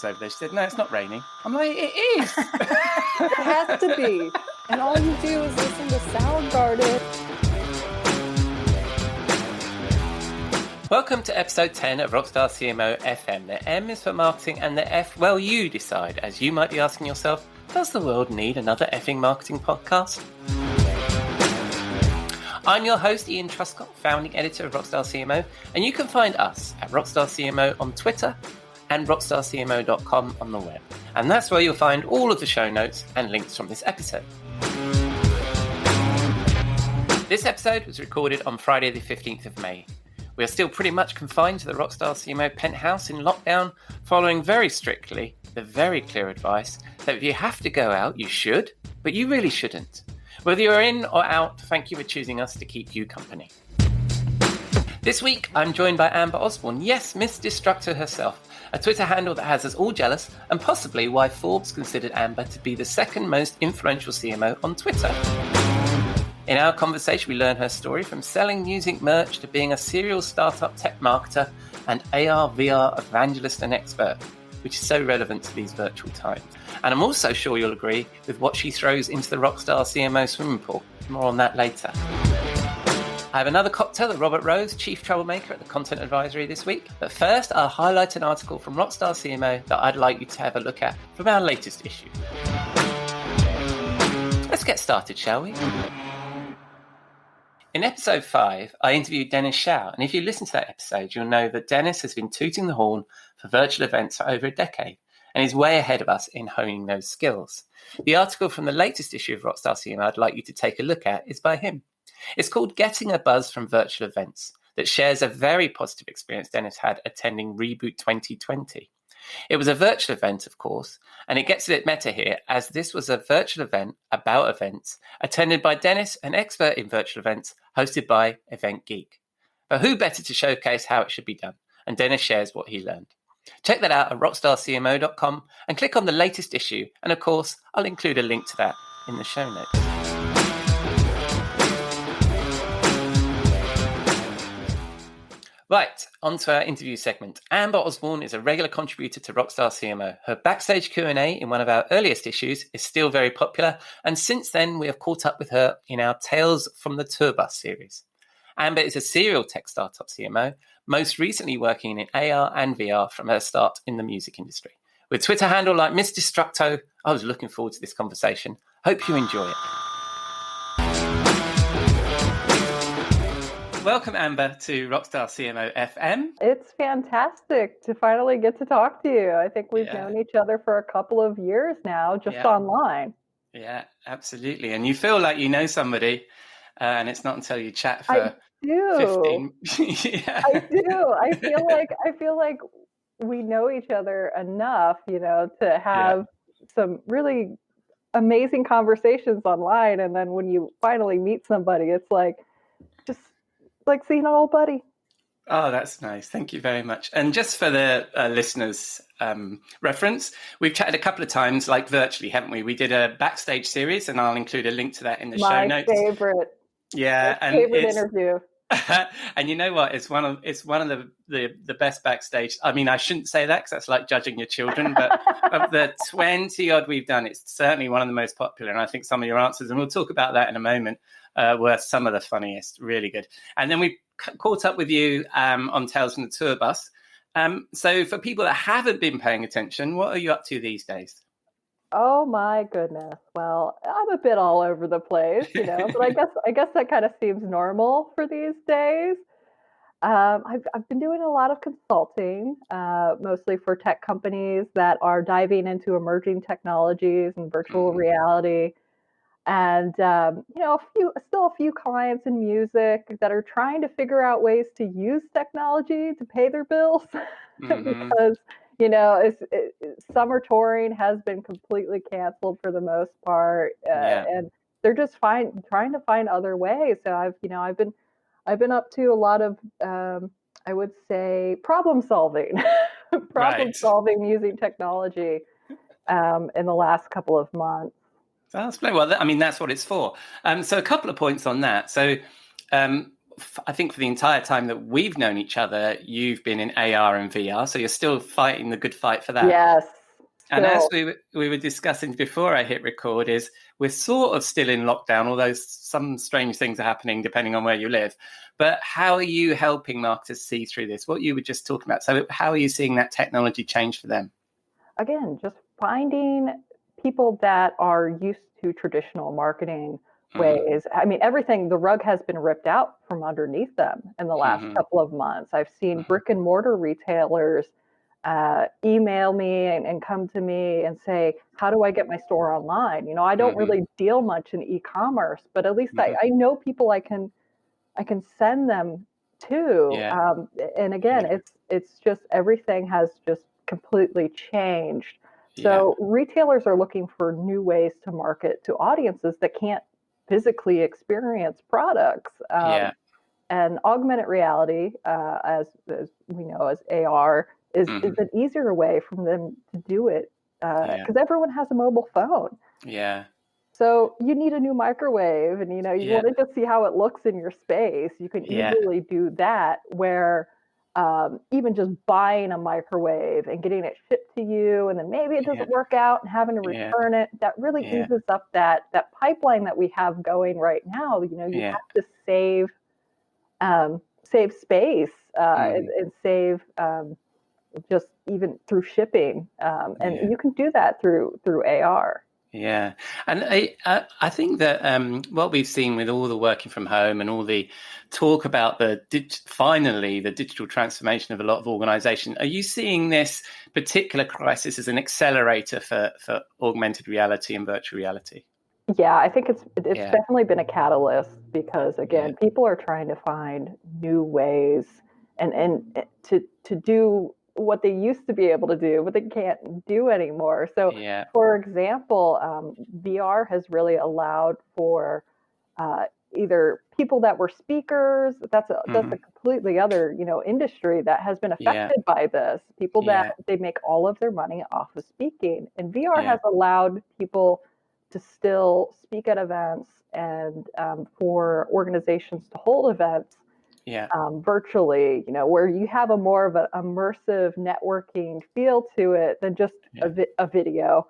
over there. She said, no, it's not raining. I'm like, it is. It has to be. And all you do is listen to Soundgarden. Welcome to episode 10 of Rockstar CMO FM. The M is for marketing and the F, well, you decide. As you might be asking yourself, does the world need another effing marketing podcast? I'm your host, Ian Truscott, founding editor of Rockstar CMO, and you can find us at Rockstar CMO on Twitter and rockstarcmo.com on the web. And that's where you'll find all of the show notes and links from this episode. This episode was recorded on Friday the 15th of May. We are still pretty much confined to the Rockstar CMO penthouse in lockdown, following very strictly the very clear advice that if you have to go out, you should, but you really shouldn't. Whether you're in or out, thank you for choosing us to keep you company. This week, I'm joined by Amber Osborne, yes, Miss Destructo herself, a Twitter handle that has us all jealous, and possibly why Forbes considered Amber to be the second most influential CMO on Twitter. In our conversation, we learn her story from selling music merch to being a serial startup tech marketer and AR/VR evangelist and expert, which is so relevant to these virtual times. And I'm also sure you'll agree with what she throws into the Rockstar CMO swimming pool. More on that later. I have another cocktail at Robert Rose, Chief Troublemaker at the Content Advisory this week. But first, I'll highlight an article from Rockstar CMO that I'd like you to have a look at from our latest issue. Let's get started, shall we? In episode 5, I interviewed Dennis Shao, and if you listen to that episode, you'll know that Dennis has been tooting the horn for virtual events for over a decade, and is way ahead of us in honing those skills. The article from the latest issue of Rockstar CMO I'd like you to take a look at is by him. It's called Getting a Buzz from Virtual Events, that shares a very positive experience Dennis had attending Reboot 2020. It was a virtual event, of course, and it gets a bit meta here, as this was a virtual event about events, attended by Dennis, an expert in virtual events, hosted by Event Geek. But who better to showcase how it should be done? And Dennis shares what he learned. Check that out at rockstarcmo.com and click on the latest issue, and of course, I'll include a link to that in the show notes. Right, on to our interview segment. Amber Osborne is a regular contributor to Rockstar CMO. Her backstage Q&A in one of our earliest issues is still very popular, and since then we have caught up with her in our Tales from the Tour Bus series. Amber is a serial tech startup CMO, most recently working in AR and VR from her start in the music industry. With Twitter handle like Miss Destructo, I was looking forward to this conversation. Hope you enjoy it. Welcome, Amber, to Rockstar CMO FM. It's fantastic to finally get to talk to you. I think we've known each other for a couple of years now, just online. Yeah, absolutely. And you feel like you know somebody, and it's not until you chat for 15. I do. I feel like we know each other enough, to have some really amazing conversations online. And then when you finally meet somebody, it's just like seeing an old buddy. Oh, that's nice. Thank you very much. And just for the listeners' reference, we've chatted a couple of times, like virtually, haven't we? We did a backstage series, and I'll include a link to that in the show notes. My favorite. Yeah, and favorite interview. And you know what? It's one of the best backstage. I mean, I shouldn't say that because that's like judging your children. But of the 20 odd we've done, it's certainly one of the most popular. And I think some of your answers, and we'll talk about that in a moment, were some of the funniest. Really good. And then we caught up with you on Tales from the Tour Bus. So for people that haven't been paying attention, what are you up to these days? Oh my goodness. Well, I'm a bit all over the place, but I guess that kind of seems normal for these days. I've been doing a lot of consulting, mostly for tech companies that are diving into emerging technologies and virtual reality. And, still a few clients in music that are trying to figure out ways to use technology to pay their bills because, summer touring has been completely canceled for the most part. And they're just trying to find other ways. So I've been up to a lot of, I would say, problem solving using technology in the last couple of months. That's well, I mean, that's what it's for. So a couple of points on that. So I think for the entire time that we've known each other, you've been in AR and VR, so you're still fighting the good fight for that. Yes. And as Still. we were discussing before I hit record, is we're sort of still in lockdown, although some strange things are happening depending on where you live. But how are you helping marketers see through this? What you were just talking about. So how are you seeing that technology change for them? Again, just finding people that are used to traditional marketing ways. I mean, everything, the rug has been ripped out from underneath them in the last couple of months. I've seen brick and mortar retailers email me and come to me and say, how do I get my store online? You know, I don't really deal much in e-commerce, but at least I know people I can send them to. And again, it's just everything has just completely changed. So retailers are looking for new ways to market to audiences that can't physically experience products. And augmented reality, as we know as AR, is an easier way for them to do it because everyone has a mobile phone. So you need a new microwave, and you want to just see how it looks in your space. You can easily do that, where even just buying a microwave and getting it shipped to you, and then maybe it doesn't work out and having to return it, that really eases up that pipeline that we have going right now. You have to save space and save just even through shipping, and you can do that through AR. Yeah, and I think that what we've seen with all the working from home and all the talk about finally the digital transformation of a lot of organizations, are you seeing this particular crisis as an accelerator for augmented reality and virtual reality? Yeah, I think it's definitely been a catalyst because, again, people are trying to find new ways and to do what they used to be able to do, but they can't do anymore. So, for example, VR has really allowed for either people that were speakers. That's a completely other industry that has been affected by this. People that they make all of their money off of speaking, and VR has allowed people to still speak at events and for organizations to hold events virtually, where you have a more of an immersive networking feel to it than just a video.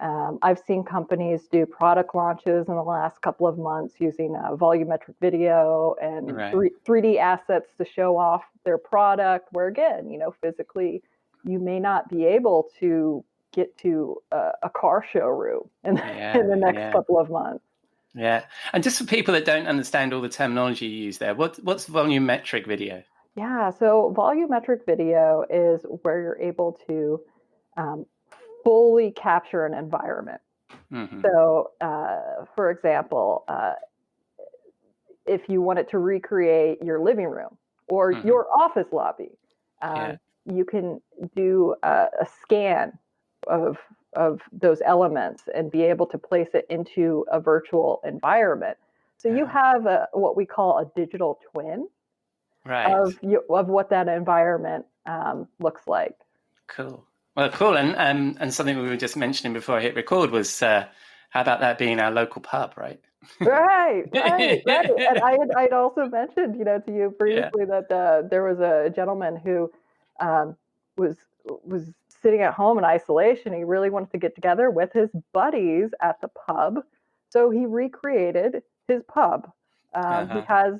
I've seen companies do product launches in the last couple of months using volumetric video and 3D assets to show off their product, where again, physically you may not be able to get to a car showroom in the next couple of months. Yeah. And just for people that don't understand all the terminology you use there, what's volumetric video? Yeah. So volumetric video is where you're able to fully capture an environment. So, for example, if you wanted to recreate your living room or your office lobby, you can do a scan of those elements and be able to place it into a virtual environment. So you have what we call a digital twin of what that environment looks like. Cool. Well, cool. And something we were just mentioning before I hit record was how about that being our local pub, right? Right. And I'd also mentioned, to you previously that there was a gentleman who was sitting at home in isolation. He really wanted to get together with his buddies at the pub, so he recreated his pub. He has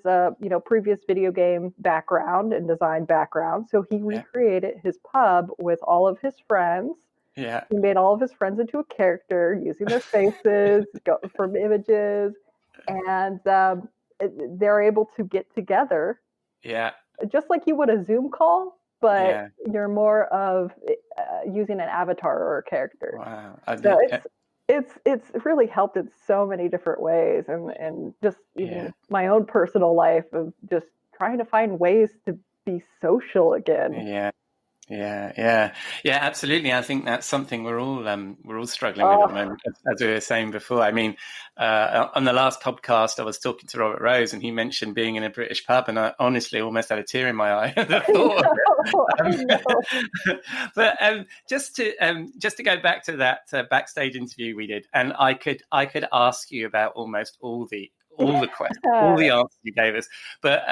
previous video game background and design background, so he recreated his pub with all of his friends. He made all of his friends into a character using their faces from images, and they're able to get together. Just like you would a Zoom call, but you're more of using an avatar or a character. Wow. So it's really helped in so many different ways, and just even my own personal life of just trying to find ways to be social again. Yeah, absolutely. I think that's something we're all struggling with at the moment, as we were saying before. I mean, on the last podcast, I was talking to Robert Rose, and he mentioned being in a British pub, and I honestly almost had a tear in my eye at the thought. I know. But just to go back to that backstage interview we did, and I could ask you about almost all the all the questions, all the answers you gave us. But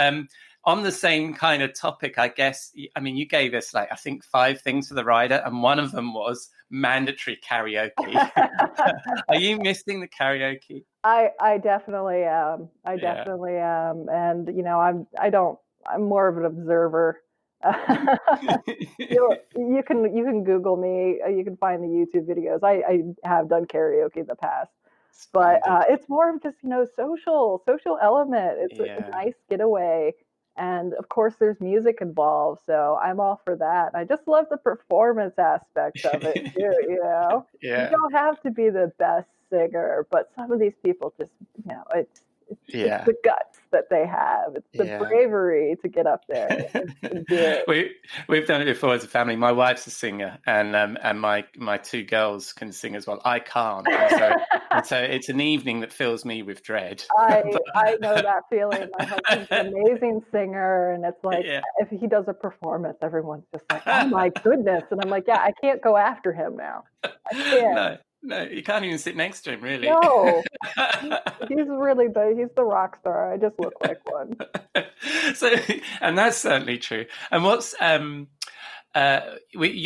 on the same kind of topic, I guess, I mean, you gave us like, I think 5 things for the rider, and one of them was mandatory karaoke. Are you missing the karaoke? I definitely am. I definitely am. And, you know, I'm more of an observer. You can Google me. You can find the YouTube videos. I have done karaoke in the past, but it's more of just, you know, social element. It's a nice getaway, and of course there's music involved, so I'm all for that. I just love the performance aspect of it too. You know, you don't have to be the best singer, but some of these people just, you know, it's the guts that they have. It's the bravery to get up there and do it. We've done it before as a family. My wife's a singer, and my 2 girls can sing as well. I can't, and so it's an evening that fills me with dread. I know that feeling. My husband's an amazing singer, and it's like if he does a performance, everyone's just like, "Oh my goodness!" And I'm like, "Yeah, I can't go after him now. I can't." No, you can't even sit next to him, really. No, he's the rock star. I just look like one. So, and that's certainly true. And what's you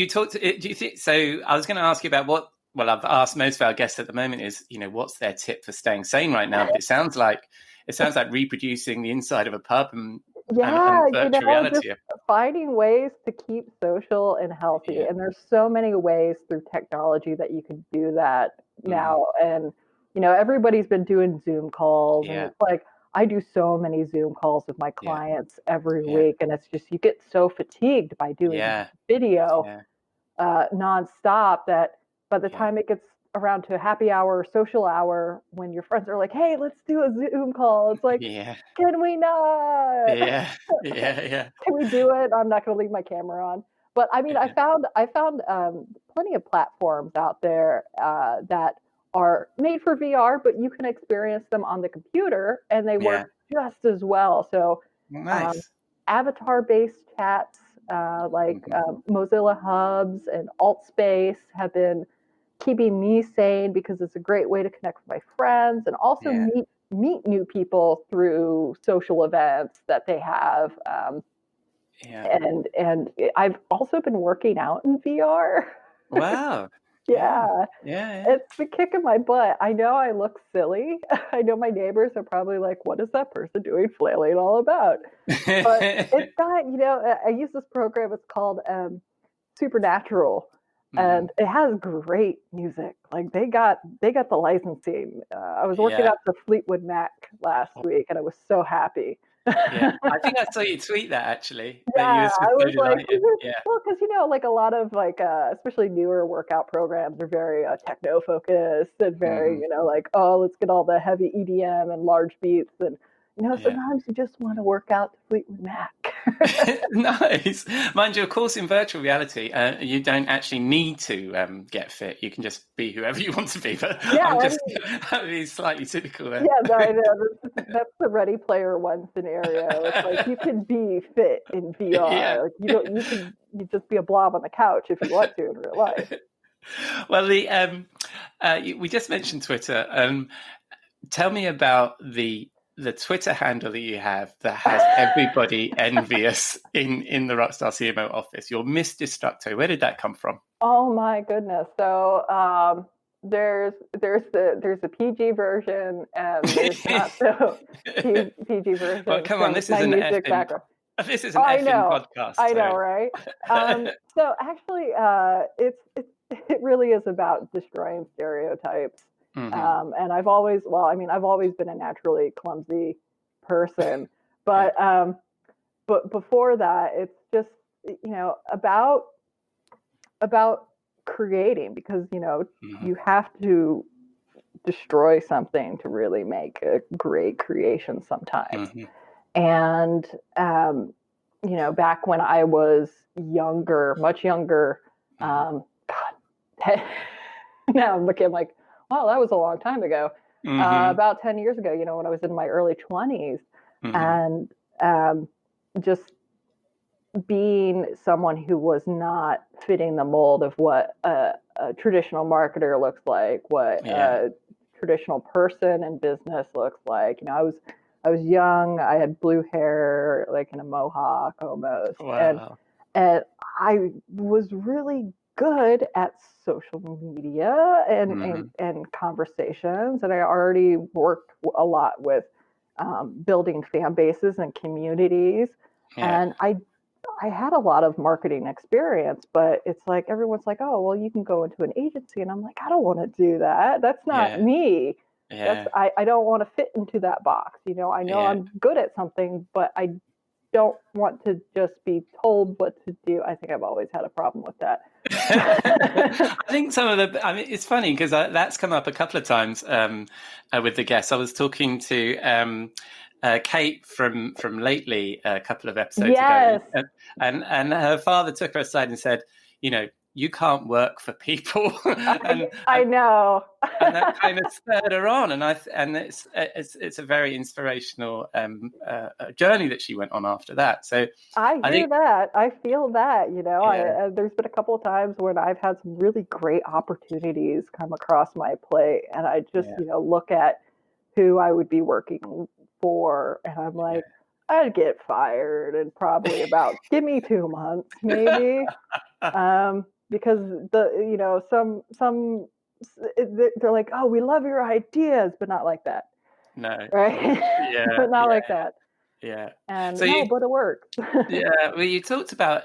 talked? Do you think? So, I was going to ask you about what. Well, I've asked most of our guests at the moment is, you know, what's their tip for staying sane right now? But it sounds like reproducing the inside of a pub and virtual reality. Just finding ways to keep social and healthy. And there's so many ways through technology that you can do that now. And, you know, everybody's been doing Zoom calls, and it's like, I do so many Zoom calls with my clients every week, and it's just, you get so fatigued by doing video nonstop that by the time it gets around to happy hour, social hour, when your friends are like, "Hey, let's do a Zoom call," it's like, can we not? Can we do it? I'm not going to leave my camera on. But I mean, I found plenty of platforms out there that are made for VR, but you can experience them on the computer, and they work just as well. So avatar-based chats like Mozilla Hubs and AltSpace have been keeping me sane, because it's a great way to connect with my friends and also meet new people through social events that they have. And I've also been working out in VR. Wow. It's the kick in my butt. I know I look silly. I know my neighbors are probably like, "What is that person doing flailing all about?" But it's got, you know, I use this program. It's called Supernatural. And it has great music. Like they got the licensing. I was working out to Fleetwood Mac last week, and I was so happy. I think I saw you tweet that actually. I was like, well, because you know, like a lot of like especially newer workout programs are very techno focused and very you know, like, oh, let's get all the heavy EDM and large beats, and you know, sometimes you just want to work out to Fleetwood Mac. Nice. Mind you, of course, in virtual reality, you don't actually need to get fit. You can just be whoever you want to be. But I'm just being slightly cynical there. Yeah, I know. That's the Ready Player One scenario. It's like you can be fit in VR. Like you just be a blob on the couch if you want to in real life. Well, we just mentioned Twitter. Tell me about the Twitter handle that you have that has everybody envious in the Rockstar CMO office. Your Miss Destructo. Where did that come from? Oh my goodness! So there's the PG version, and there's not so PG version. Well, come on, this is an effing podcast. I know, right? So actually, it really is about destroying stereotypes. And I've always been a naturally clumsy person, but before that, it's just, you know, about creating, because, you know, you have to destroy something to really make a great creation sometimes. And you know, back when I was younger, much younger, God, now I'm looking like, wow, that was a long time ago. About 10 years ago, you know, when I was in my early 20s, and just being someone who was not fitting the mold of what a traditional marketer looks like, what a traditional person in business looks like. I was young, I had blue hair, like in a mohawk almost, Wow. and I was really good at social media Hmm. and conversations, and I already worked a lot with building fan bases and communities, Yeah. and I had a lot of marketing experience, but it's like everyone's like, oh, well, you can go into an agency. And I'm like, I don't want to do that. That's not Yeah. me. Yeah. I don't want to fit into that box. I know Yeah. I'm good at something, but I don't want to just be told what to do. I think I've always had a problem with that. I think I mean, it's funny because that's come up a couple of times with the guests. I was talking to Kate from Lately a couple of episodes ago, Yes. and her father took her aside and said, you can't work for people, I know. and that kind of spurred her on, and it's a very inspirational journey that she went on after that. So I I hear think, that. I feel that. yeah, There's been a couple of times when I've had some really great opportunities come across my plate, and I just, yeah, look at who I would be working for, and I'm like, I'd get fired in probably about, give me 2 months, maybe. Because they're like, oh, we love your ideas, but not like that, no, right? yeah, But not yeah, like that. yeah. And So no, but it works. yeah, well, you talked about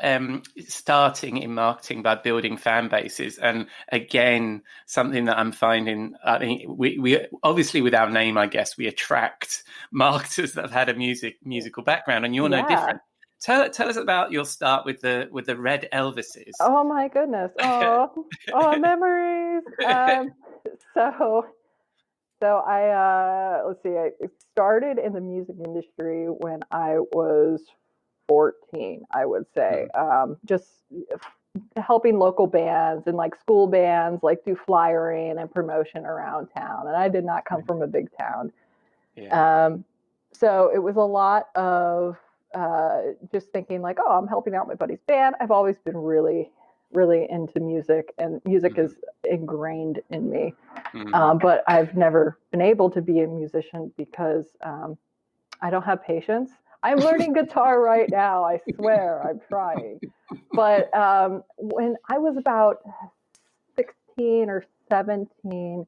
starting in marketing by building fan bases, and again, something that I'm finding. I mean, we obviously with our name, I guess, we attract marketers that have had a musical background, and you're no Yeah. different. Tell us about your start with the Red Elvises. Oh my goodness. Oh, memories. So so let's see. I started in the music industry when I was 14, I would say. Mhm. Just helping local bands and like school bands, like do flyering and promotion around town. And I did not come from a big town. Yeah. Um, so it was a lot of just thinking like, oh, I'm helping out my buddy's band. I've always been really, really into music, and music Hmm. is ingrained in me. Hmm. But I've never been able to be a musician because I don't have patience. I'm learning guitar right now. I swear, I'm trying. But when I was about 16 or 17,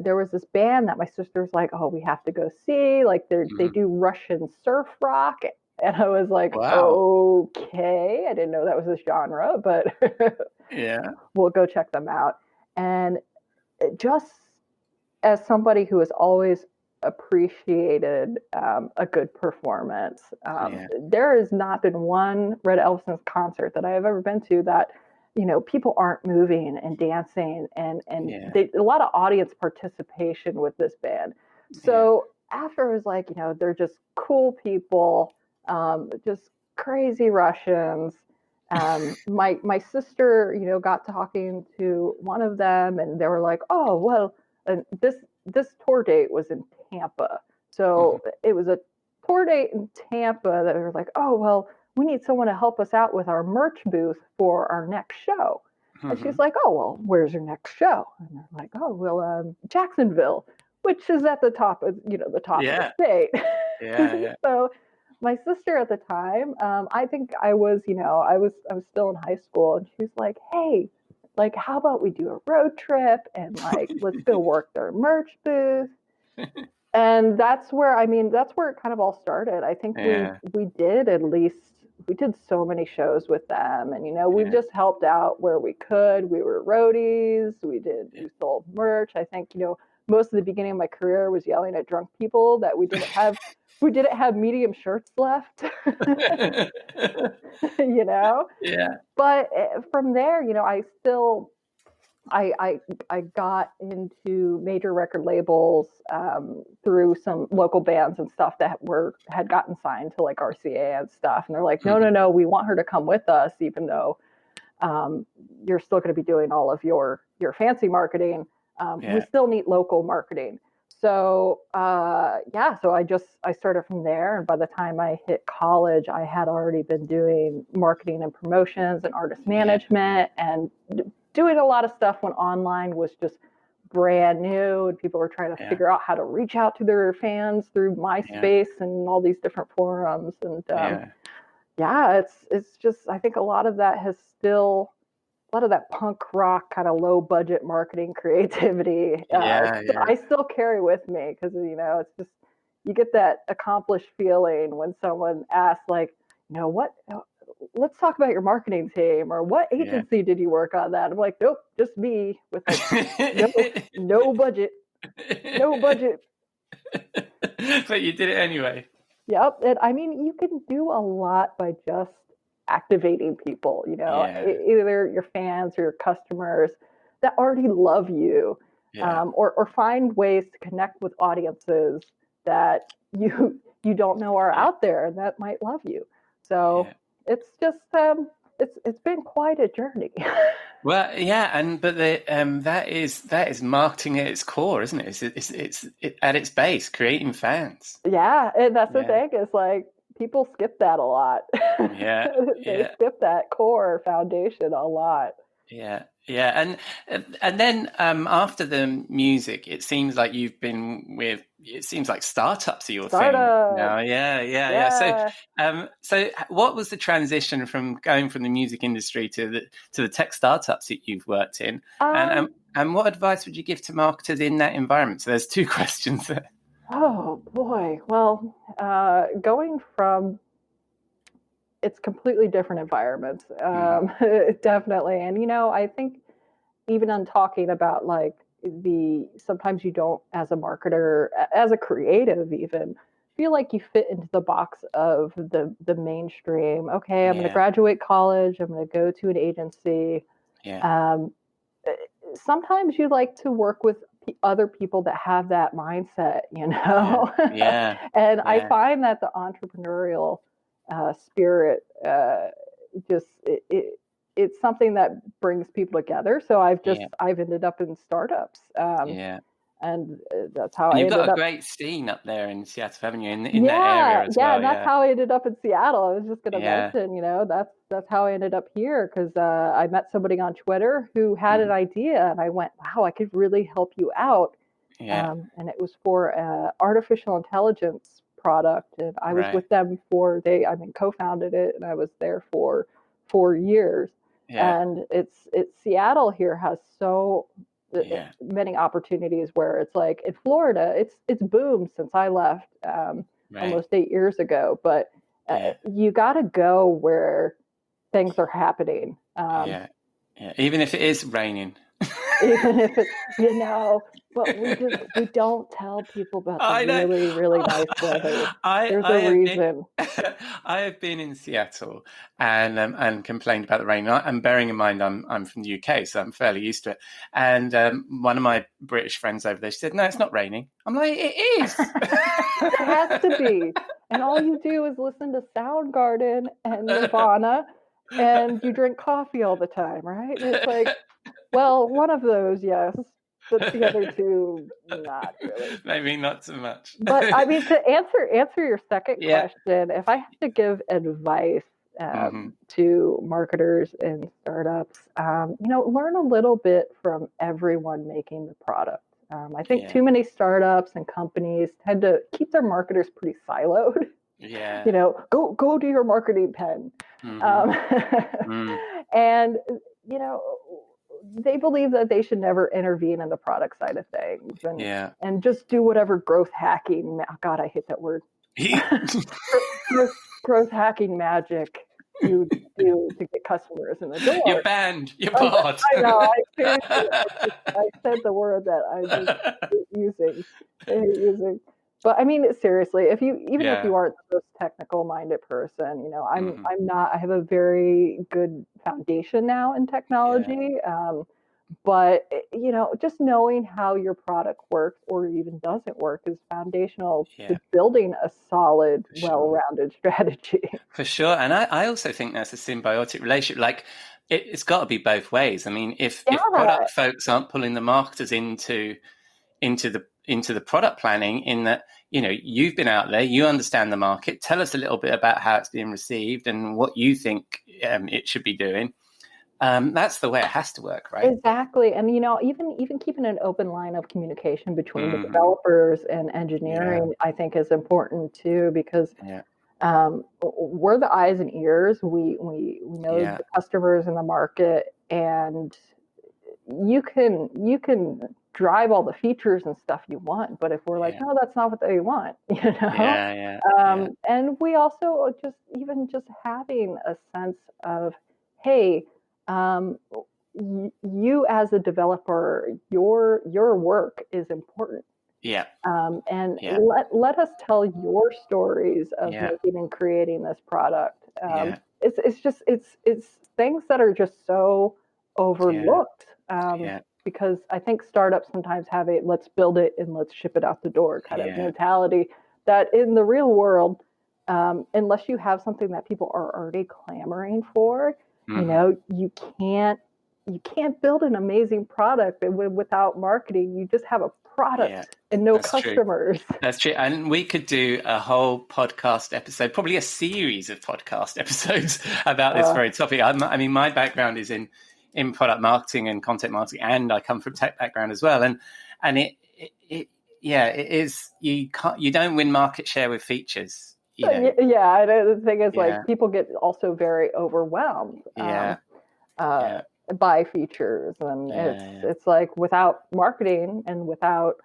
there was this band that my sister was like, oh, we have to go see. Like they Hmm. do Russian surf rock. And I was like, Wow. okay. I didn't know that was a genre, but Yeah. we'll go check them out. And just as somebody who has always appreciated a good performance, Yeah. there has not been one Red Elvison's concert that I have ever been to that people aren't moving and dancing, and Yeah. a lot of audience participation with this band. Yeah. So after I was like, they're just cool people, just crazy Russians. My sister, got talking to one of them, and they were like, "Oh, well, and this tour date was in Tampa, Hmm. so it was a tour date in Tampa that we were like, oh well, we need someone to help us out with our merch booth for our next show." And Hmm. she's like, "Oh well, where's your next show?" And they're like, "Oh well, Jacksonville, which is at the top of the top of the Yeah. state." Yeah. Yeah. So my sister at the time, I think I was still in high school, and she's like, "Hey, like, how about we do a road trip and like let's go work their merch booth?" And that's where it kind of all started. I think Yeah. we did so many shows with them, and we Yeah. just helped out where we could. We were roadies, we sold merch. I think most of the beginning of my career was yelling at drunk people that we didn't have medium shirts left. you know Yeah. but from there, I got into major record labels through some local bands and stuff that had gotten signed to like RCA and stuff, and they're like, no, no, Mhm. no, we want her to come with us, even though um, you're still going to be doing all of your fancy marketing. We Yeah. still need local marketing. So yeah, so I started from there, and by the time I hit college, I had already been doing marketing and promotions and artist Yeah. management, and doing a lot of stuff when online was just brand new, and people were trying to figure out how to reach out to their fans through MySpace and all these different forums. And it's just, I think a lot of that punk rock kind of low budget marketing creativity. I still carry with me because, it's just, you get that accomplished feeling when someone asks, like, what, let's talk about your marketing team, or what agency did you work on that? I'm like, nope, just me with like no budget. But you did it anyway. Yep. And I mean, you can do a lot by just activating people, either your fans or your customers that already love you, or find ways to connect with audiences that you don't know are out there and that might love you. So it's just it's been quite a journey. Well, but that is marketing at its core, isn't it? It's at its base, creating fans. Yeah, and that's the thing, is like people skip that a lot. They skip that core foundation a lot. And then after the music, it seems like you've been with. It seems like startups are your thing now. Yeah. So what was the transition from going from the music industry to the tech startups that you've worked in? And what advice would you give to marketers in that environment? So there's two questions there. Oh boy. Well, going from, it's completely different environments, definitely. And, I think even on talking about like sometimes you don't, as a marketer, as a creative even, feel like you fit into the box of the mainstream. Okay, I'm going to graduate college. I'm going to go to an agency. Sometimes you like to work with other people that have that mindset, And I find that the entrepreneurial spirit, it's something that brings people together. So I've ended up in startups. And that's how I ended up. You've got a great scene up there in Seattle, haven't you? In that area as well. And that's how I ended up in Seattle. I was just going to mention, that's how I ended up here, because I met somebody on Twitter who had an idea, and I went, wow, I could really help you out. And it was for an artificial intelligence product, and I was with them co-founded it, and I was there for 4 years. And it's Seattle here has so many opportunities, where it's like in Florida, it's boomed since I left almost 8 years ago. But you got to go where things are happening. Even if it is raining. Even if it's, but we don't tell people about the really, really nice weather. There's a reason. I have been in Seattle and complained about the rain. And bearing in mind, I'm from the UK, so I'm fairly used to it. And one of my British friends over there, she said, "No, it's not raining." I'm like, "It is." It has to be. And all you do is listen to Soundgarden and Nirvana, and you drink coffee all the time, right? And it's like, well, one of those, yes, but the other two, not really. Maybe not so much. But I mean, to answer your second question, if I have to give advice to marketers and startups, learn a little bit from everyone making the product. I think too many startups and companies tend to keep their marketers pretty siloed. Go do your marketing pen. And, they believe that they should never intervene in the product side of things, and just do whatever growth hacking. God, I hate that word. growth hacking magic you do to get customers in the door. You're banned. You're barred. I know. I said the word that I was using. But I mean, seriously, if you aren't the most technical minded person, I'm not. I have a very good foundation now in technology, but just knowing how your product works or even doesn't work is foundational to building a solid, well-rounded strategy. For sure, and I also think that's a symbiotic relationship. Like it's got to be both ways. I mean, if product folks aren't pulling the marketers into the product planning, in that you've been out there, you understand the market, tell us a little bit about how it's being received and what you think it should be doing, that's the way it has to work, right? Exactly. And even keeping an open line of communication between the Hmm. developers and Yeah, engineering, I think is important too, because yeah, we're the eyes and ears. We know yeah, the customers in the market, and you can drive all the features and stuff you want, but if we're like, yeah, no, that's not what they want, yeah, yeah, yeah, and we also just having a sense of, hey, um, you as a developer, your work is important, yeah, and yeah, let us tell your stories of yeah, making and creating this product. yeah, It's things that are just so yeah, overlooked, yeah, because I think startups sometimes have a let's build it and let's ship it out the door kind of yeah. mentality that in the real world, unless you have something that people are already clamoring for, Hmm. you can't build an amazing product without marketing. You just have a Yeah, product and no that's true. customers. That's true. And we could do a whole podcast episode, probably a series of podcast episodes about this Uh, very topic. I mean, my background is in product marketing and content marketing, and I come from tech background as well. And yeah, it is. You don't win market share with features, you know. yeah, the thing is, like, Yeah, people get also very overwhelmed, yeah, uh, yeah, by features, and it's yeah, yeah, it's like without marketing and without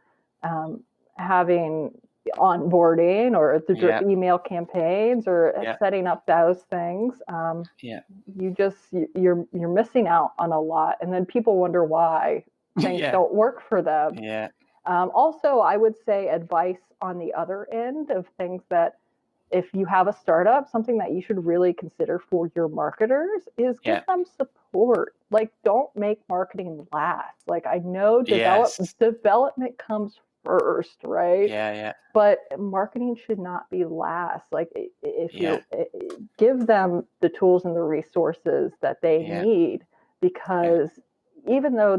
having onboarding or the yeah, email campaigns or yeah, setting up those things, yeah, you're missing out on a lot, and then people wonder why things yeah, don't work for them. yeah, Also, I would say advice on the other end of things that if you have a startup, something that you should really consider for your marketers is give yeah. them support. Like, don't make marketing last. Like, I know Yes. development comes first, right? Yeah, yeah, But marketing should not be last. Like, if yeah, you're give them the tools and the resources that they yeah, need, yeah, because even though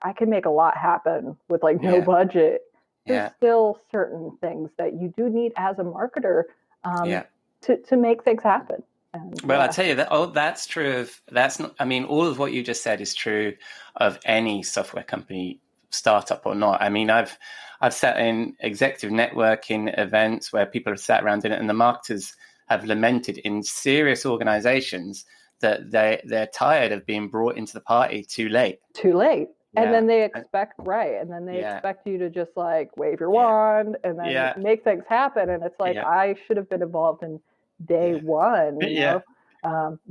I can make a lot happen with like no yeah, budget, there's yeah, still certain things that you do need as a marketer, um, yeah. to make things happen. And Well, I tell you that. Oh, that's true of that's not. I mean, all of what you just said is true of any software company, startup or not. I mean, I've sat in executive networking events where people have sat around in it, and the marketers have lamented in serious organizations that they're tired of being brought into the party too late. too late. And Yeah, then they expect right, and then they yeah, expect you to just like wave your yeah, wand and then yeah, make things happen. And it's like yeah, I should have been involved in day yeah, one, yeah,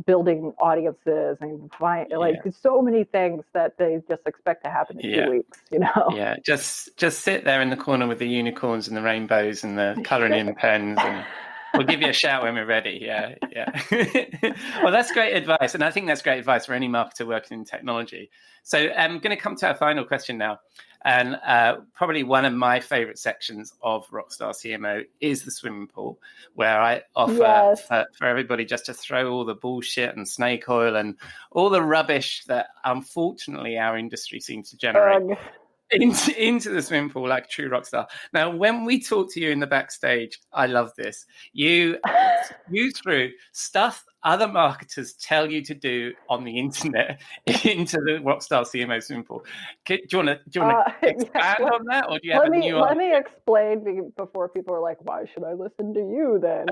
building audiences and find like yeah, so many things that they just expect to happen in two yeah. weeks. You know. Yeah, just sit there in the corner with the unicorns and the rainbows and the colouring in pens, and we'll give you a shout when we're ready. Yeah, yeah. Well, that's great advice, and I think that's great advice for any marketer working in technology. So I'm going to come to our final question now, and probably one of my favourite sections of Rockstar CMO is the swimming pool, where I offer Yes. for everybody just to throw all the bullshit and snake oil and all the rubbish that unfortunately our industry seems to generate Ugh. into the swimming pool like a true rock star. Now, when we talk to you in the backstage, I love this. You threw stuff other marketers tell you to do on the internet into the Rockstar CMO swimming pool. Do you want to Yeah. expand on that, or do you have Let a me new let me idea? explain before people are like, why should I listen to you then,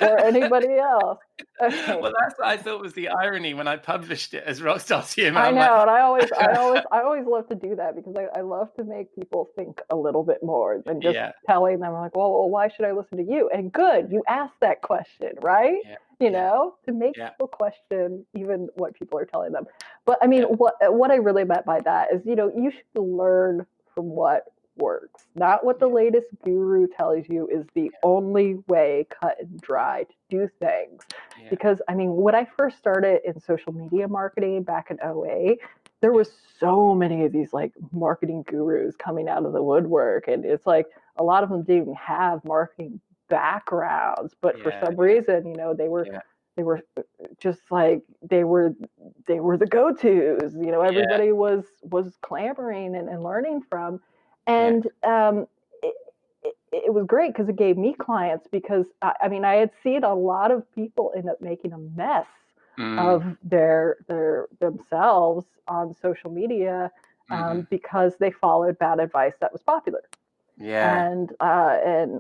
or anybody else? Okay. Well, that's what I thought was the irony when I published it as Rockstar CMO. I I'm like, know, and I always love to do that because I love to make people think a little bit more than just yeah, telling them like, well, why should I listen to you? And good, you asked that question, right? yeah, yeah, To make yeah, people question even what people are telling them. But I mean, yeah, what I really meant by that is, you should learn from what works, not what the latest guru tells you is the only way, cut and dry, to do things. yeah, Because I mean, when I first started in social media marketing back in '08, there yeah, was so many of these like marketing gurus coming out of the woodwork, and it's like a lot of them didn't even have marketing backgrounds, but for yeah, some reason, yeah, they were just like they were the go-tos. yeah, Everybody was clamoring and learning from, yeah, and it was great because it gave me clients, because I mean I had seen a lot of people end up making a mess of their themselves on social media because they followed bad advice that was popular. Yeah. And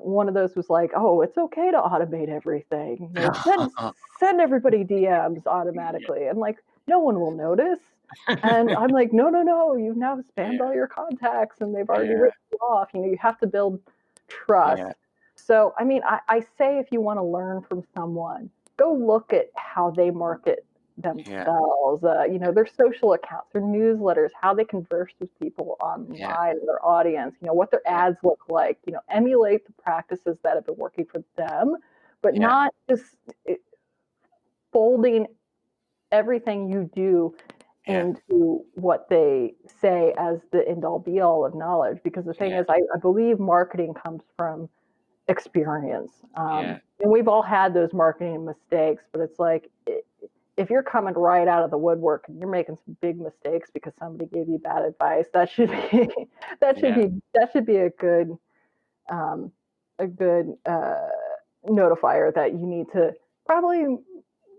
one of those was like, oh, it's okay to automate everything. You know, send everybody DMs automatically, and like no one will notice. And I'm like, no, you've now spammed all your contacts, and they've already written you off. You know, you have to build trust. Yeah. So, I mean, I say if you want to learn from someone, go look at how they market themselves, you know, their social accounts, their newsletters, how they converse with people online, their audience, you know, what their ads look like, you know, emulate the practices that have been working for them, but not just folding everything you do into what they say as the end-all be-all of knowledge. Because the thing is, I believe marketing comes from experience. And we've all had those marketing mistakes, but it's like, if you're coming right out of the woodwork and you're making some big mistakes because somebody gave you bad advice, that should be a good notifier that you need to probably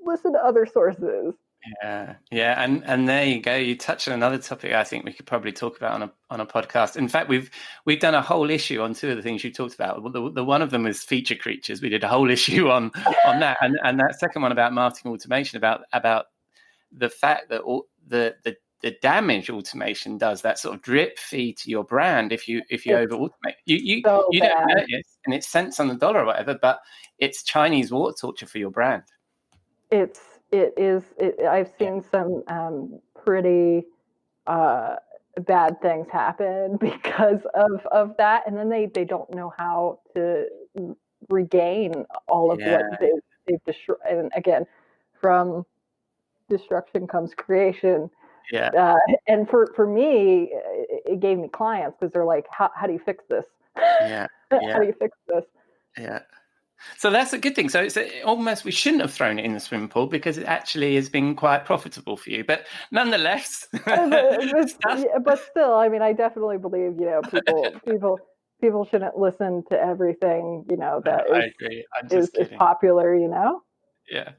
listen to other sources. Yeah, and there you go. You touched on another topic I think we could probably talk about on a podcast. In fact, we've done a whole issue on two of the things you talked about. The one of them was feature creatures. We did a whole issue on that, and that second one about marketing automation, about the fact that all the damage automation does, that sort of drip feed to your brand if you over automate. You don't notice, and it's cents on the dollar or whatever, but it's Chinese water torture for your brand. I've seen some pretty bad things happen because of that, and then they don't know how to regain all of what they've destroyed. And again, from destruction comes creation. And for me, it gave me clients because they're like, how do you fix this? How do you fix this? So that's a good thing. So it's almost, we shouldn't have thrown it in the swimming pool because it actually has been quite profitable for you. But nonetheless, but still, I mean, I definitely believe, you know, people shouldn't listen to everything, you know, that is popular, you know. Yeah,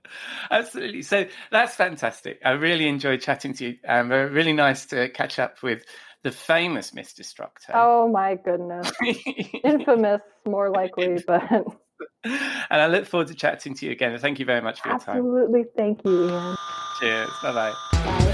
absolutely. So that's fantastic. I really enjoyed chatting to you. Really nice to catch up with the famous Miss Destructo. Oh my goodness, infamous, more likely, but. And I look forward to chatting to you again. Thank you very much for your time. Absolutely. Thank you, Ian. Cheers. Bye-bye. Bye.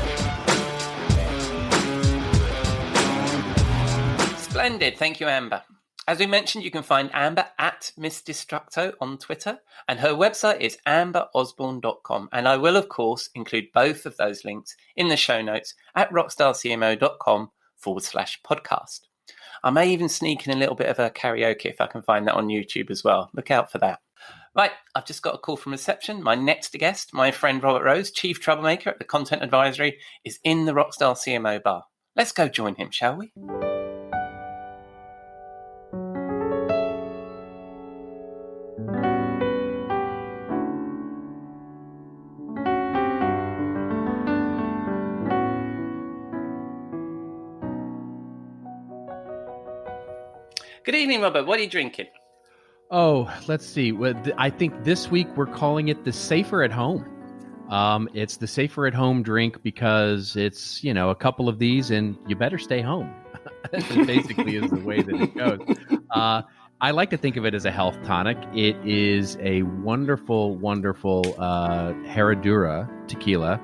Splendid. Thank you, Amber. As we mentioned, you can find Amber at Miss Destructo on Twitter, and her website is amberosborne.com. And I will, of course, include both of those links in the show notes at rockstarcmo.com/podcast. I may even sneak in a little bit of a karaoke if I can find that on YouTube as well. Look out for that. Right, I've just got a call from reception. My next guest, my friend Robert Rose, Chief Troublemaker at the Content Advisory, is in the Rockstar CMO bar. Let's go join him, shall we? Good evening, Robert. What are you drinking? Oh, let's see. Well, I think this week we're calling it the Safer at Home. It's the Safer at Home drink because it's, you know, a couple of these and you better stay home. That basically is the way that it goes. I like to think of it as a health tonic. It is a wonderful, wonderful Herradura tequila,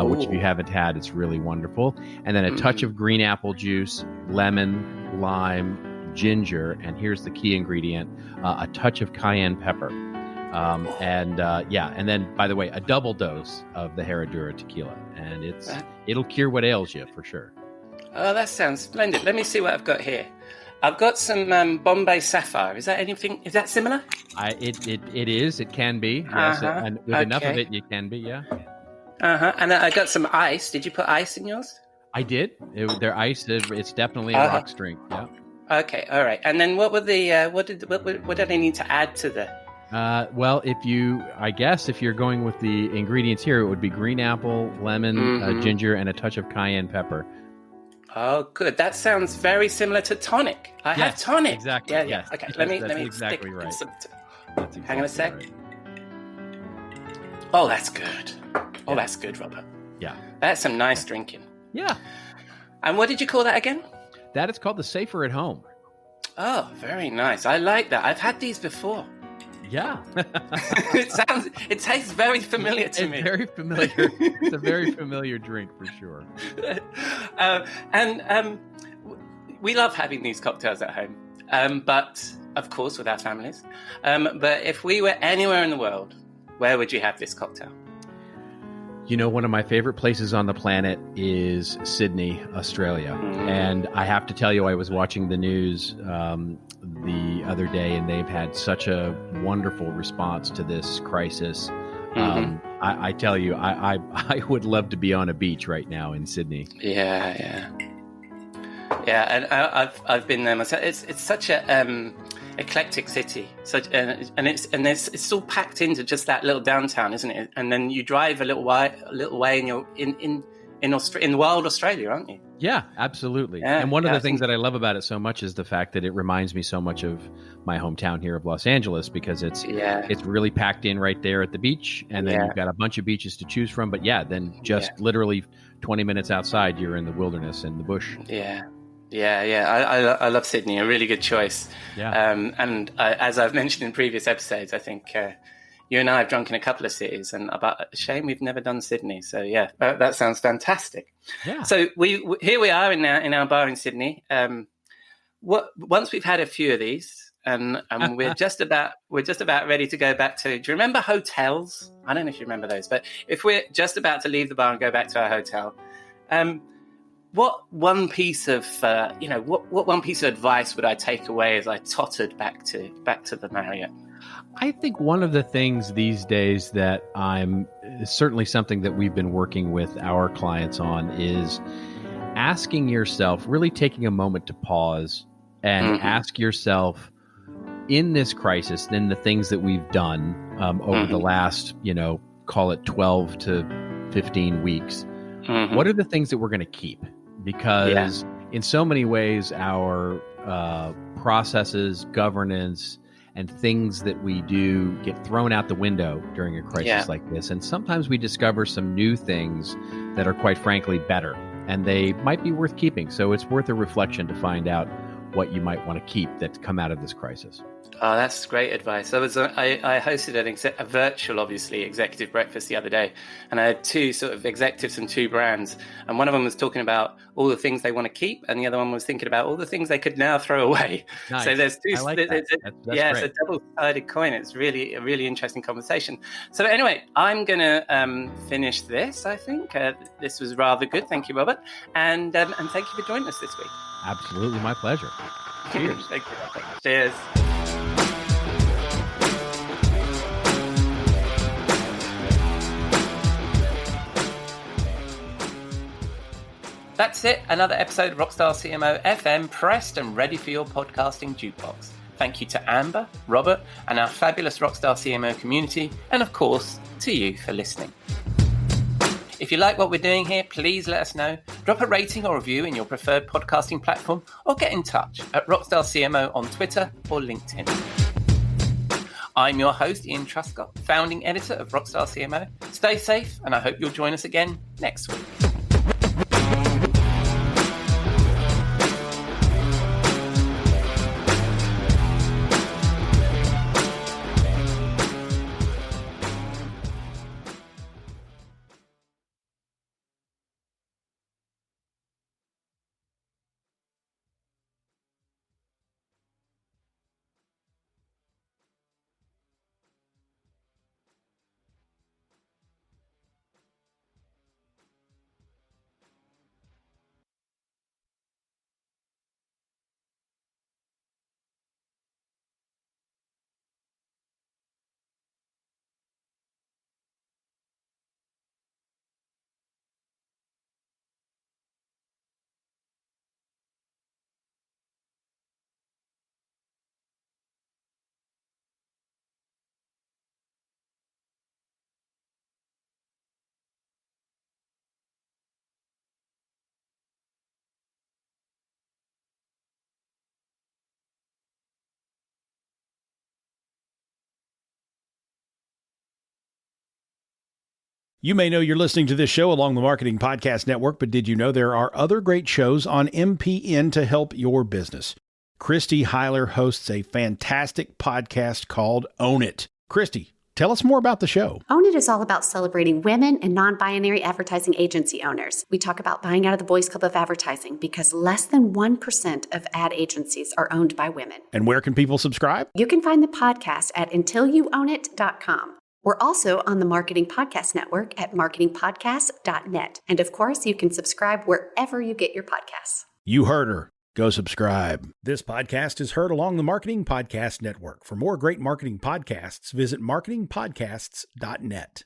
which if you haven't had, it's really wonderful. And then a touch of green apple juice, lemon, lime, ginger, and here's the key ingredient, a touch of cayenne pepper. And then, by the way, a double dose of the Herradura tequila. And it'll cure what ails you, for sure. Oh, that sounds splendid. Let me see what I've got here. I've got some Bombay Sapphire. Is that similar? It is. It can be. Yes. And with enough of it, you can be, yeah. And I got some ice. Did you put ice in yours? I did. Their ice, it's definitely a rocks drink, yeah. Okay, all right. And then what were the what did I need to add to the? Well, if you're going with the ingredients here, it would be green apple, lemon, ginger, and a touch of cayenne pepper. Oh, good. That sounds very similar to tonic. I have tonic. Exactly. Yeah. Yes. Okay. Let me exactly stick. Right. Hang on a sec. Right. Oh, that's good. Oh, Yeah. that's good, Robert. Yeah. That's some nice drinking. Yeah. And what did you call that again? That is called the Safer at Home. Oh, very nice. I like that. I've had these before. Yeah. It tastes very familiar to me. Very familiar. It's a very familiar drink for sure. And we love having these cocktails at home, but of course with our families. But if we were anywhere in the world, where would you have this cocktail? You know, one of my favorite places on the planet is Sydney, Australia. And I have to tell you, I was watching the news the other day, and they've had such a wonderful response to this crisis. I tell you, I would love to be on a beach right now in Sydney. Yeah. And I've been there myself. It's such a eclectic city, and it's all packed into just that little downtown, isn't it? And then you drive a little way, and you're in wild Australia, aren't you? Yeah, absolutely. Yeah, and one of the things that I love about it so much is the fact that it reminds me so much of my hometown here of Los Angeles, because it's really packed in right there at the beach, and then you've got a bunch of beaches to choose from. But then literally 20 minutes outside, you're in the wilderness and the bush. I love Sydney. A really good choice. Yeah. As I've mentioned in previous episodes, I think you and I have drunk in a couple of cities, and about a shame we've never done Sydney. So that sounds fantastic. Yeah. So here we are in our bar in Sydney. Once we've had a few of these, and we're just about ready to go back to. Do you remember hotels? I don't know if you remember those, but if we're just about to leave the bar and go back to our hotel, what one piece of what one piece of advice would I take away as I tottered back to the Marriott? I think one of the things these days that certainly something that we've been working with our clients on is asking yourself, really taking a moment to pause and ask yourself, in this crisis, then the things that we've done over the last, call it 12 to 15 weeks, what are the things that we're going to keep? Because in so many ways, our processes, governance, and things that we do get thrown out the window during a crisis like this. And sometimes we discover some new things that are, quite frankly, better, and they might be worth keeping. So it's worth a reflection to find out what you might want to keep that's come out of this crisis. Oh, that's great advice. I hosted a virtual, obviously, executive breakfast the other day, and I had two sort of executives from two brands, and one of them was talking about all the things they want to keep, and the other one was thinking about all the things they could now throw away. Nice. So there's two. I like that. That's great. It's a double-sided coin. It's really a really interesting conversation. So anyway, I'm going to finish this. I think this was rather good. Thank you, Robert, and thank you for joining us this week. Absolutely, my pleasure. Cheers. Thank you, Robert. Cheers. That's it. Another episode of Rockstar CMO FM pressed and ready for your podcasting jukebox. Thank you to Amber, Robert, and our fabulous Rockstar CMO community, and of course, to you for listening. If you like what we're doing here, please let us know. Drop a rating or review in your preferred podcasting platform, or get in touch at Rockstar CMO on Twitter or LinkedIn. I'm your host, Ian Truscott, founding editor of Rockstar CMO. Stay safe, and I hope you'll join us again next week. You may know you're listening to this show along the Marketing Podcast Network, but did you know there are other great shows on MPN to help your business? Christy Heiler hosts a fantastic podcast called Own It. Christy, tell us more about the show. Own It is all about celebrating women and non-binary advertising agency owners. We talk about buying out of the Boys Club of Advertising because less than 1% of ad agencies are owned by women. And where can people subscribe? You can find the podcast at untilyouownit.com. We're also on the Marketing Podcast Network at marketingpodcast.net. And of course, you can subscribe wherever you get your podcasts. You heard her. Go subscribe. This podcast is heard along the Marketing Podcast Network. For more great marketing podcasts, visit marketingpodcasts.net.